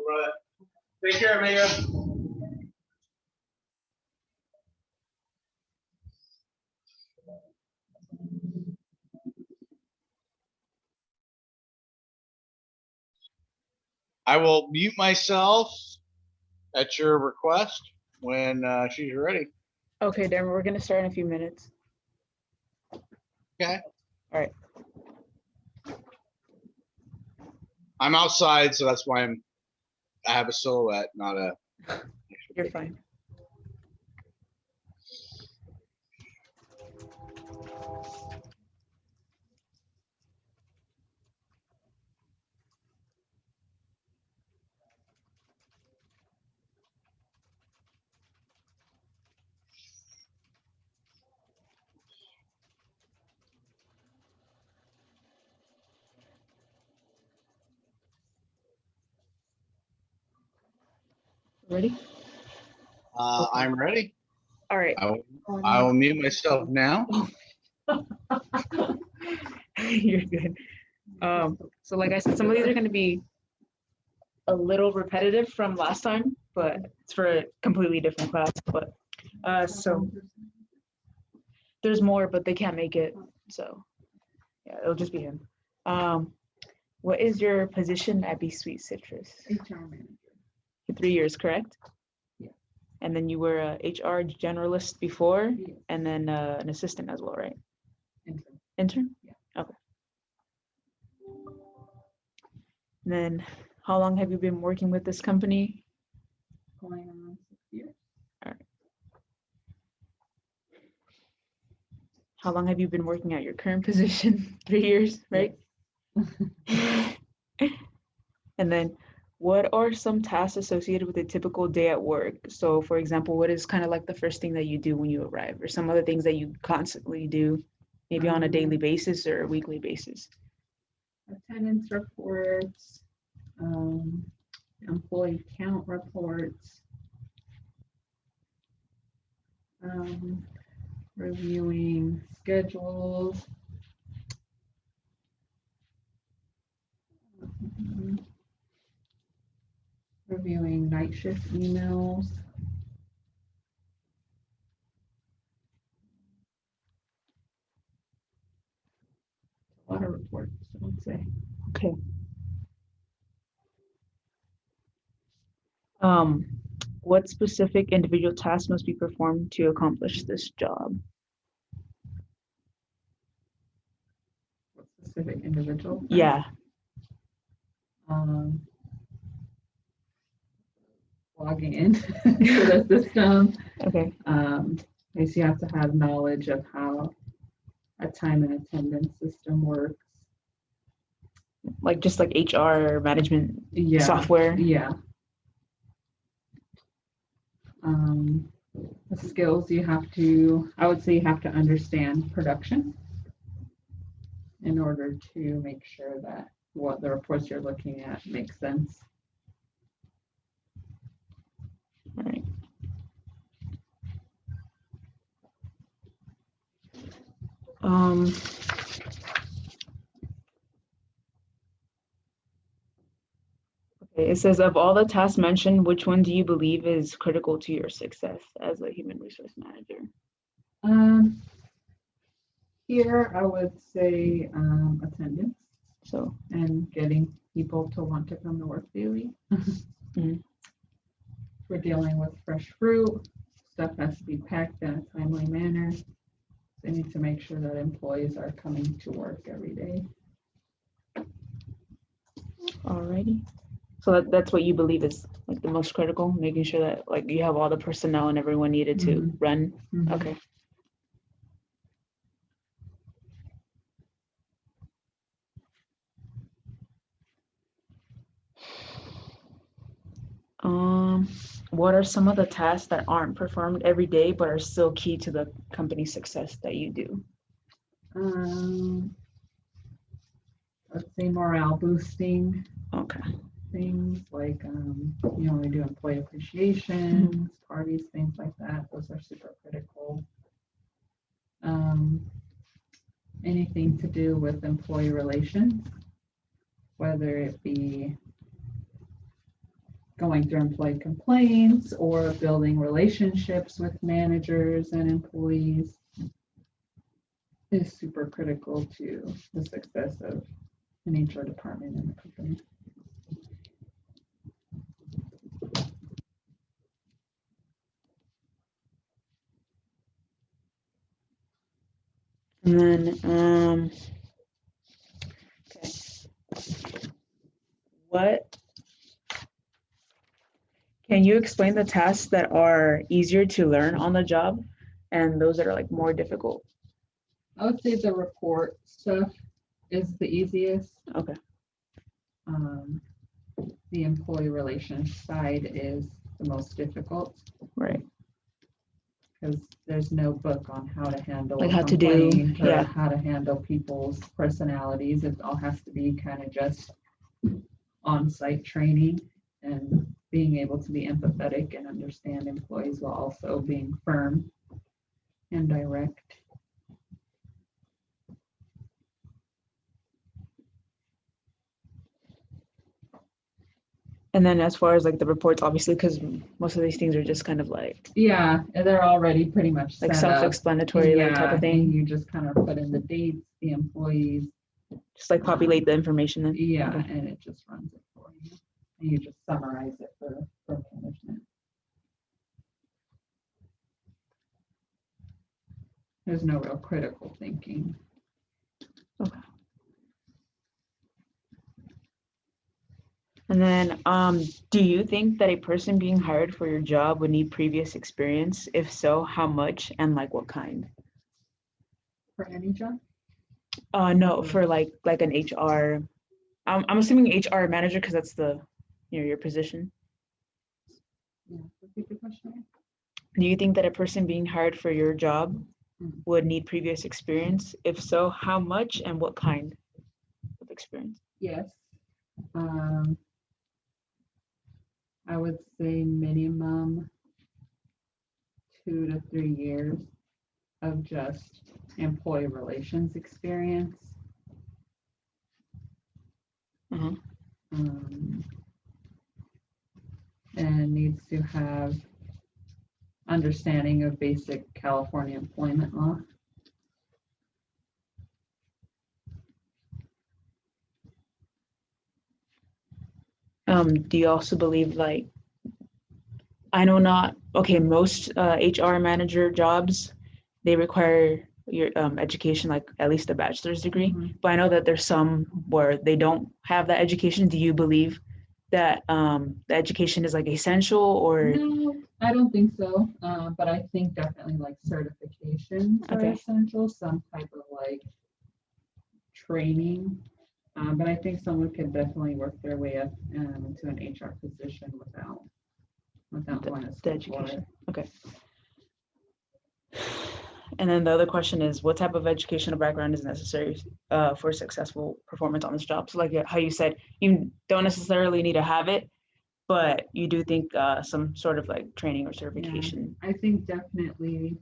brother. Take care, amigo. I will mute myself at your request when she's ready. Okay, Darren, we're gonna start in a few minutes. Okay. All right. I'm outside, so that's why I have a silhouette, not a. You're fine. Ready? I'm ready. All right. I will mute myself now. You're good. So like I said, some of these are going to be a little repetitive from last time, but it's for a completely different class. But so there's more, but they can't make it. So yeah, it'll just be him. What is your position at Bee Sweet Citrus? HR manager. 3 years, correct? Yeah. And then you were a HR generalist before, Yes. and then an assistant as well, right? Intern. Intern? Yeah. Okay. And then how long have you been working with this company? Going on 6 years. All right. How long have you been working at your current position? 3 years, right? Yes. And then what are some tasks associated with a typical day at work? So for example, what is kind of like the first thing that you do when you arrive, or some other things that you constantly do, maybe on a daily basis or a weekly basis? Attendance reports, employee count reports, reviewing schedules, reviewing night shift emails. A lot of reports, I would say. Okay. What specific individual tasks must be performed to accomplish this job? What specific individual? Yeah. Logging in to the system. Okay. You have to have knowledge of how a time and attendance system works. Like just like HR management Yeah. software. Yeah. The skills I would say you have to understand production in order to make sure that what the reports you're looking at makes sense. All right. Okay, it says, of all the tasks mentioned, which one do you believe is critical to your success as a human resource manager? Here I would say attendance. So, And getting people to want to come to work daily. We're dealing with fresh fruit. Stuff has to be packed in a timely manner. They need to make sure that employees are coming to work every day. alrighty. So that's what you believe is like the most critical, making sure that like you have all the personnel and everyone needed to run. Okay. What are some of the tasks that aren't performed every day but are still key to the company's success that you do? Let's say morale boosting. Okay. Things like we do employee appreciation, parties, things like that. Those are super critical. Anything to do with employee relations, whether it be going through employee complaints or building relationships with managers and employees is super critical to the success of an HR department in the company. And then, okay. What can you explain the tasks that are easier to learn on the job and those that are like more difficult? I would say the report stuff is the easiest. Okay. The employee relations side is the most difficult Right. because there's no book on how to handle Like a how to do, complaint or yeah. how to handle people's personalities. It all has to be kind of just on-site training and being able to be empathetic and understand employees while also being firm and direct. And then as far as like the reports, obviously, because most of these things are just kind of like Yeah, they're already pretty much like set up. self-explanatory like type of And thing. you just kind of put in the dates, the employees, Just like populate the information then. yeah, Okay. and it just runs it for you. And you just summarize it for management. There's no real critical thinking. And then, do you think that a person being hired for your job would need previous experience? If so, how much and like what kind? For any job? No, for like an HR. I'm assuming HR manager because that's the your position. Yeah, repeat the question. Do you think that a person being hired for your job Mhm. would need previous experience? If so, how much and what kind of experience? Yes. I would say minimum 2 to 3 years of just employee relations experience. Uh-huh. And needs to have understanding of basic California employment law. Do you also believe like, I know not, okay, most HR manager jobs, they require your education, like at least a bachelor's degree. Mhm. But I know that there's some where they don't have that education. Do you believe that the education is like essential or? No, I don't think so. But I think definitely like certifications are Okay. essential, some type of like training. But I think someone could definitely work their way up into an HR position without going to The school for education. it. Okay. And then the other question is, what type of educational background is necessary for successful performance on this job? So like how you said, you don't necessarily need to have it, but you do think some sort of like training or certification. I think definitely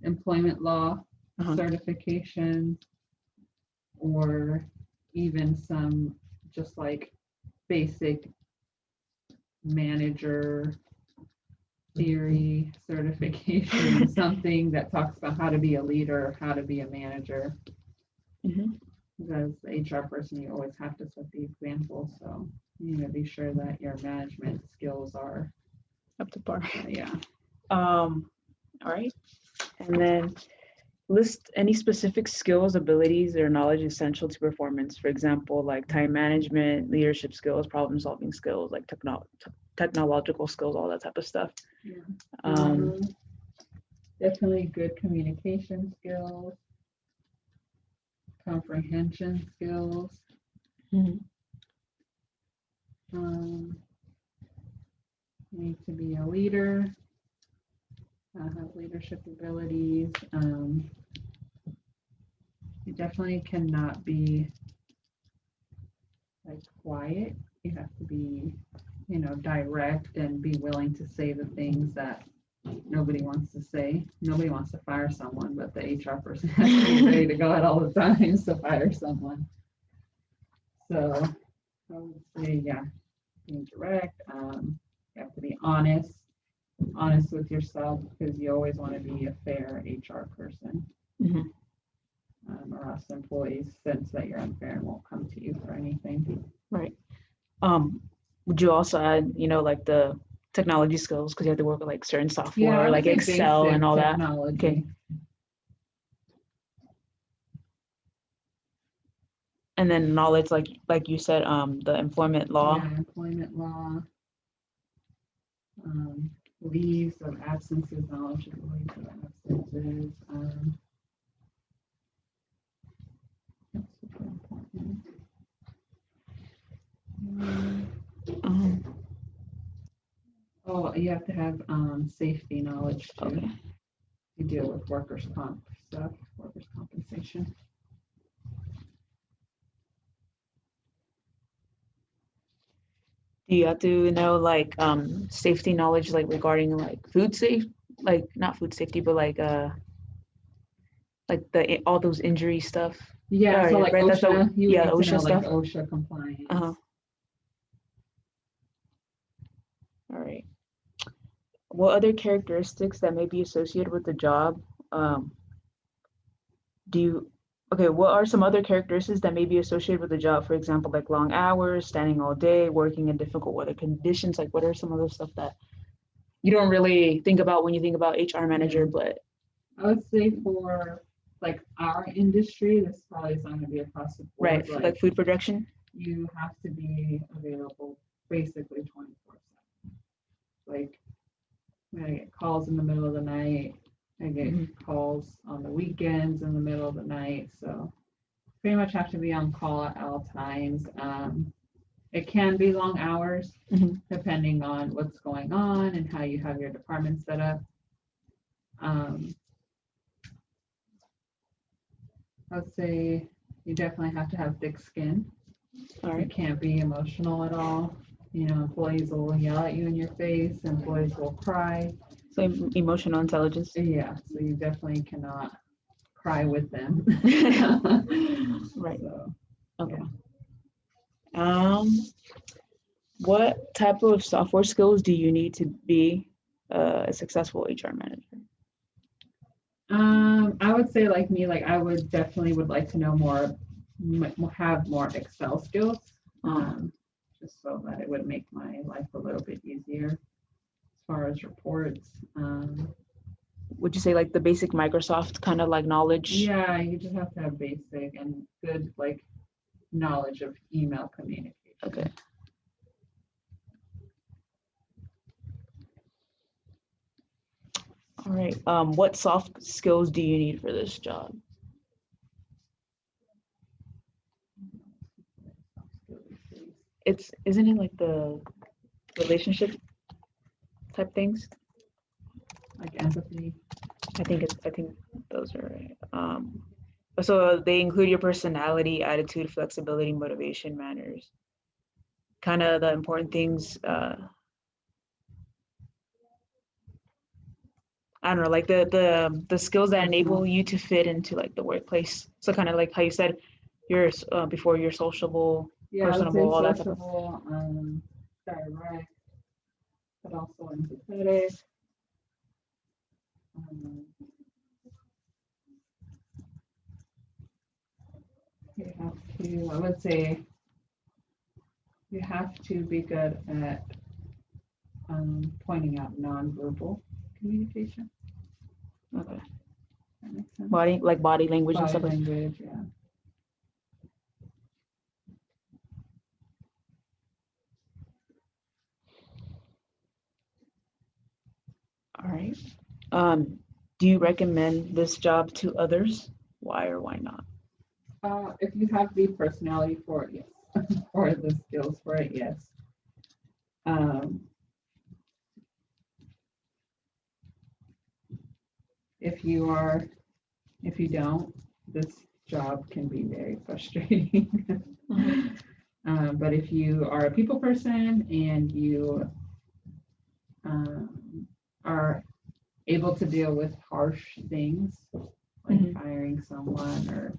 employment law Uh-huh. certification, or even some just like basic manager theory certification, something that talks about how to be a leader, how to be a manager. Mhm. Because as the HR person, you always have to set the example. So you need to be sure that your management skills are Up to par. yeah. All right. And then list any specific skills, abilities, or knowledge essential to performance. For example, like time management, leadership skills, problem solving skills, like technological skills, all that type of stuff. Yeah. Definitely good communication skills, comprehension skills. Mhm. Need to be a leader, have leadership abilities. You definitely cannot be like quiet. You have to be, direct and be willing to say the things that nobody wants to say. Nobody wants to fire someone, but the HR person has to be ready to go at all the times to fire someone. So I would say, yeah, being direct. You have to be honest with yourself because you always want to be a fair HR person. Mhm. Or else employees sense that you're unfair and won't come to you for anything. Right. Would you also add, like the technology skills because you have to work with like certain software, I would like say Excel basic and all that? technology. Okay. And then knowledge, like you said, the employment law. Yeah, employment law. Leaves of absences, knowledge of leaves of absences. That's super important. Um, Oh, you have to have safety knowledge too. okay. You deal with workers' comp stuff, workers' compensation. Do you have to know like safety knowledge like regarding like food safe, like not food safety, but like the all those injury stuff? Yeah, so Right, like right, that's OSHA, you would yeah, need to OSHA know like stuff. OSHA compliance. Uh-huh. All right. What other characteristics that may be associated with the job? Um, do you, okay, what are some other characteristics that may be associated with the job? For example, like long hours, standing all day, working in difficult weather conditions. Like, what are some other stuff that you don't really think about when you think about HR manager, but I would say for like our industry, this probably is not gonna be across the board. right, like food production? You have to be available basically 24/7. Like, I get calls in the middle of the night. I get calls on the weekends in the middle of the night. So pretty much have to be on call at all times. It can be long hours Mhm. depending on what's going on and how you have your department set up. I'd say you definitely have to have thick skin. All You right. can't be emotional at all. Employees will yell at you in your face, employees will cry. So emotional intelligence. Yeah, so you definitely cannot cry with them. Right. So, Okay. What type of software skills do you need to be a successful HR manager? I would say like me, like I would definitely would like to know more, have more Excel skills, just so that it would make my life a little bit easier as far as reports. Would you say like the basic Microsoft kind of like knowledge? Yeah, you just have to have basic and good like knowledge of email communication. Okay. All right. What soft skills do you need for this job? Isn't it like the relationship type things? Like empathy. I think those are right. So they include your personality, attitude, flexibility, motivation, manners. Kind of the important things. I don't know, like the skills that enable you to fit into like the workplace. So kind of like how you said, you're before you're sociable, Yeah, I would say personable, all that type of. sociable, direct, but also empathetic. You have to, I would say, you have to be good at pointing out nonverbal communication. Okay. That makes sense. Body language and Body stuff like. language, yeah. All right. Do you recommend this job to others? Why or why not? If you have the personality for it, yes. Or the skills for it, yes. If you don't, this job can be very frustrating. But if you are a people person and you are able to deal with harsh things, like firing someone or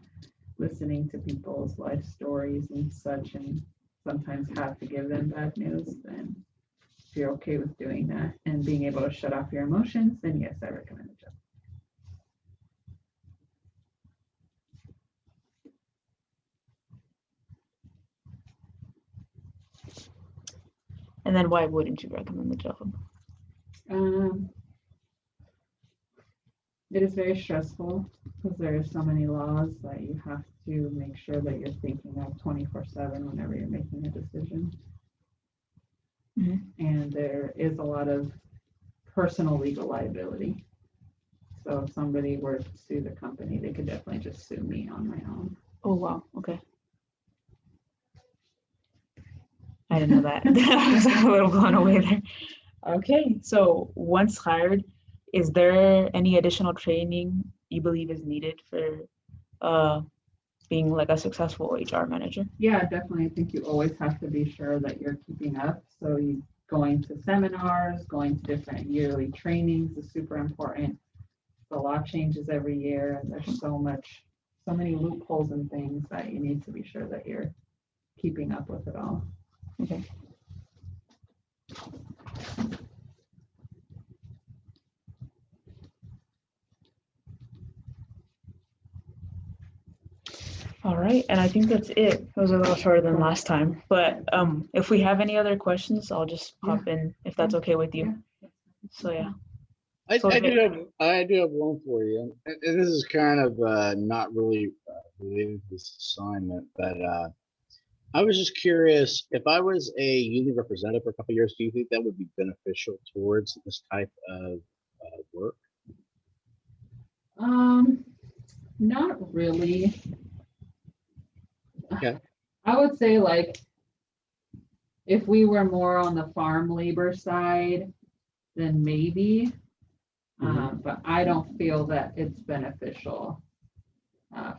listening to people's life stories and such, and sometimes have to give them bad news, then if you're okay with doing that and being able to shut off your emotions, then yes, I recommend the job. And then why wouldn't you recommend the job? It is very stressful because there are so many laws that you have to make sure that you're thinking of 24/7 whenever you're making a decision. Mhm. And there is a lot of personal legal liability. So if somebody were to sue the company, they could definitely just sue me on my own. Oh, wow. Okay. I didn't know that. I was a little blown away there. Okay, so once hired, is there any additional training you believe is needed for being like a successful HR manager? Yeah, definitely. I think you always have to be sure that you're keeping up. So you going to seminars, going to different yearly trainings is super important. The law changes every year and there's so many loopholes and things that you need to be sure that you're keeping up with it all. Okay. All right, and I think that's it. It was a little shorter than last time, but if we have any other questions, I'll just pop in if that's okay with you. So yeah. I So do have one for you, and this is kind of not really related to this assignment, but I was just curious, if I was a union representative for a couple of years, do you think that would be beneficial towards this type of work? Not really. Okay. I would say like if we were more on the farm labor side, then maybe. But I don't feel that it's beneficial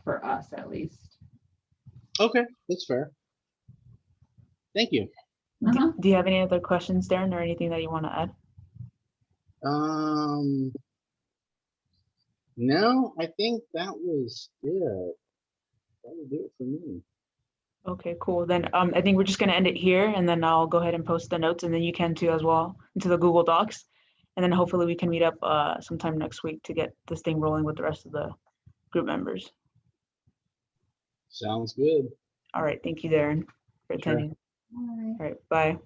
for us at least. Okay, that's fair. Thank you. Do you have any other questions, Darren, or anything that you want to add? No, I think that was it. That would do it for me. Okay, cool. Then I think we're just gonna end it here, and then I'll go ahead and post the notes, and then you can too as well into the Google Docs, and then hopefully we can meet up sometime next week to get this thing rolling with the rest of the group members. Sounds good. All right, thank you, Darren, for Sure. attending. All right, bye.